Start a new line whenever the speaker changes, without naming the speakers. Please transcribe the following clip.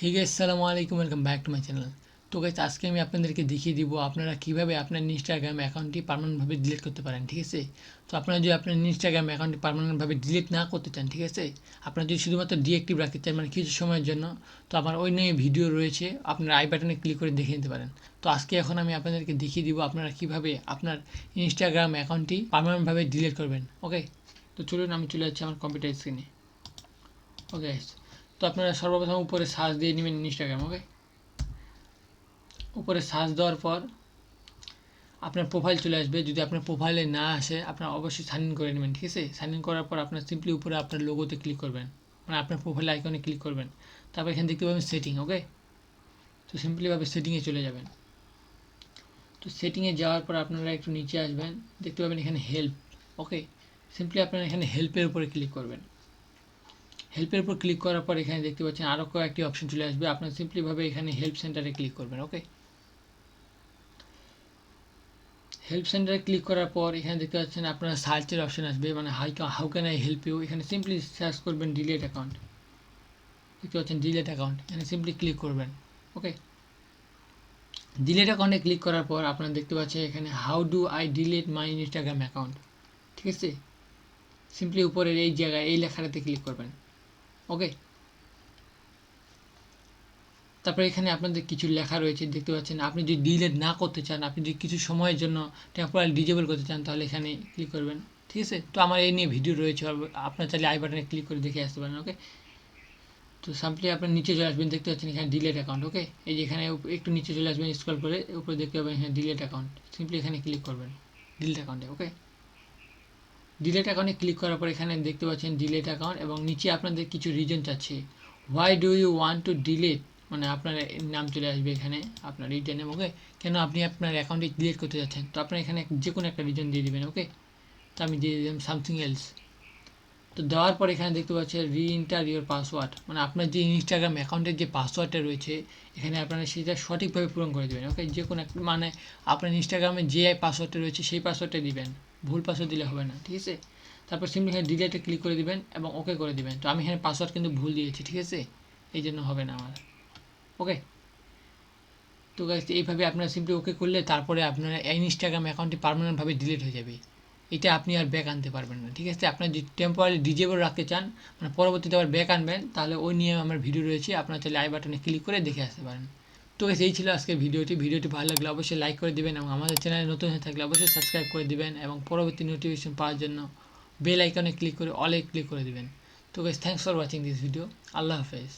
Hey guys, আসসালামু আলাইকুম, welcome back to my channel. তো গাইস, আজকে আমি আপনাদেরকে দেখিয়ে দিব আপনারা কিভাবে আপনার ইনস্টাগ্রাম অ্যাকাউন্টটি পার্মানেন্টভাবে ডিলিট করতে পারেন। ঠিক আছে, তো আপনারা যদি আপনার ইনস্টাগ্রাম অ্যাকাউন্টটি পার্মানেন্টভাবে ডিলিট না করতে চান, ঠিক আছে, আপনারা যদি শুধুমাত্র ডিঅ্যাক্টিভ রাখতে চান মানে কিছু সময়ের জন্য, তো আমার ওই নিয়ে ভিডিও রয়েছে, আপনার আই বাটনে ক্লিক করে দেখে নিতে পারেন। তো আজকে এখন আমি আপনাদেরকে দেখিয়ে দিব আপনারা কিভাবে আপনার ইনস্টাগ্রাম অ্যাকাউন্টটি পার্মানেন্টভাবে ডিলিট করবেন। ওকে, তো চলুন আমি চলে যাচ্ছি আমার কম্পিউটার স্ক্রিনে। ওকে, তো আপনারা সর্বপ্রথম উপরে সার্চ দিয়ে নেবেন ইনস্টাগ্রাম। ওকে, উপরে সার্চ দেওয়ার পর আপনার প্রোফাইল চলে আসবে। যদি আপনার প্রোফাইলে না আসে আপনার অবশ্যই সাইন ইন করে নেবেন। ঠিক আছে, সাইন ইন করার পর আপনার সিম্পলি উপরে আপনার লোগোতে ক্লিক করবেন, মানে আপনার প্রোফাইল আইকনে ক্লিক করবেন। তারপর এখানে দেখতে পাবেন সেটিং। ওকে, তো সিম্পলিভাবে সেটিংয়ে চলে যাবেন। তো সেটিংয়ে যাওয়ার পর আপনারা একটু নিচে আসবেন, দেখতে পাবেন এখানে হেল্প। ওকে, সিম্পলি আপনারা এখানে হেল্পের উপরে ক্লিক করবেন। হেল্পের উপর ক্লিক করার পর এখানে দেখতে পাচ্ছেন আরও কয়েকটি অপশন চলে আসবে। আপনার সিম্পলিভাবে এখানে হেল্প সেন্টারে ক্লিক করবেন। ওকে, হেল্প সেন্টারে ক্লিক করার পর এখানে দেখতে পাচ্ছেন আপনার সার্চের অপশন আসবে, মানে how can I help you. এখানে সিম্পলি সার্চ করবেন ডিলেট অ্যাকাউন্ট। দেখতে পাচ্ছেন ডিলেট অ্যাকাউন্ট, এখানে সিম্পলি ক্লিক করবেন। ওকে, ডিলেট অ্যাকাউন্টে ক্লিক করার পর আপনারা দেখতে পাচ্ছেন এখানে how do I delete my Instagram account. ঠিক আছে, সিম্পলি উপরের এই জায়গায় এই লেখাটাতে ক্লিক করবেন। ওকে, তারপরে এখানে আপনাদের কিছু লেখা রয়েছে, দেখতে পাচ্ছেন আপনি যদি ডিলেট না করতে চান, আপনি যদি কিছু সময়ের জন্য টেম্পোরারি ডিজেবল করতে চান, তাহলে এখানে ক্লিক করবেন। ঠিক আছে, তো আমার এই নিয়ে ভিডিও রয়েছে, আপনার চাইলে আই বাটনে ক্লিক করে দেখে আসতে পারেন। ওকে, তো সিম্পলি আপনার নিচে চলে আসবেন, দেখতে পাচ্ছেন এখানে ডিলেট অ্যাকাউন্ট। ওকে, এই যে এখানে একটু নিচে চলে আসবেন, স্ক্রল করে উপরে দেখতে পাবেন এখানে ডিলেট অ্যাকাউন্ট। সিম্পলি এখানে ক্লিক করবেন ডিলেট অ্যাকাউন্টে। ওকে, ডিলেট অ্যাকাউন্টে ক্লিক করার পর এখানে দেখতে পাচ্ছেন ডিলেট অ্যাকাউন্ট এবং নিচে আপনাদের কিছু রিজন চাচ্ছে। Why do you want to delete, মানে আপনার নাম চলে আসবে এখানে, আপনার রিটার্ন নেম। ওকে, কেন আপনি আপনার অ্যাকাউন্টে ডিলিট করতে যাচ্ছেন, তো আপনার এখানে যে কোনো একটা রিজন দিয়ে দেবেন। ওকে, তো আমি দিয়ে দিলাম সামথিং এলস। তো দেওয়ার পর এখানে দেখতে পাচ্ছেন রি ইন্টার ইউর পাসওয়ার্ড, মানে আপনার যে ইনস্টাগ্রাম অ্যাকাউন্টের যে পাসওয়ার্ডটা রয়েছে এখানে আপনারা সেটা সঠিকভাবে পূরণ করে দেবেন। ওকে, যে কোনো একটা মানে আপনার ইনস্টাগ্রামে যে পাসওয়ার্ডটা রয়েছে সেই পাসওয়ার্ডটা দিবেন, ভুল পাসওয়ার্ড দিলে হবে না। ঠিক আছে, তারপর সিম্পলি এখানে ডিলেটে ক্লিক করে দিবেন এবং ওকে করে দিবেন। তো আমি এখানে পাসওয়ার্ড কিন্তু ভুল দিয়েছি, ঠিক আছে, এই জন্য হবে না আমার। ওকে, তো গাইস এইভাবে আপনারা সিম্পলি ওকে করলে তারপরে আপনার ইনস্টাগ্রাম অ্যাকাউন্টটি পার্মানেন্টভাবে ডিলিট হয়ে যাবে। এটা আপনি আর ব্যাক আনতে পারবেন না। ঠিক আছে, আপনার যদি টেম্পোরারি ডিজেবল রাখতে চান, মানে পরবর্তীতে আবার ব্যাক আনবেন, তাহলে ওই নিয়ে আমার ভিডিও রয়েছে, আপনার চাইলে আই বাটনে ক্লিক করে দেখে আসতে পারেন। তো গাইস এই ছিল আজকের ভিডিওটি ভালো লাগলে অবশ্যই লাইক করে দিবেন এবং আমাদের চ্যানেলে নতুন হয়ে থাকলে অবশ্যই সাবস্ক্রাইব করে দিবেন এবং পরবর্তী নোটিফিকেশন পাওয়ার জন্য বেল আইকনে ক্লিক করে অলে ক্লিক করে দিবেন। তো guys thanks for watching this video. Allah হাফেজ।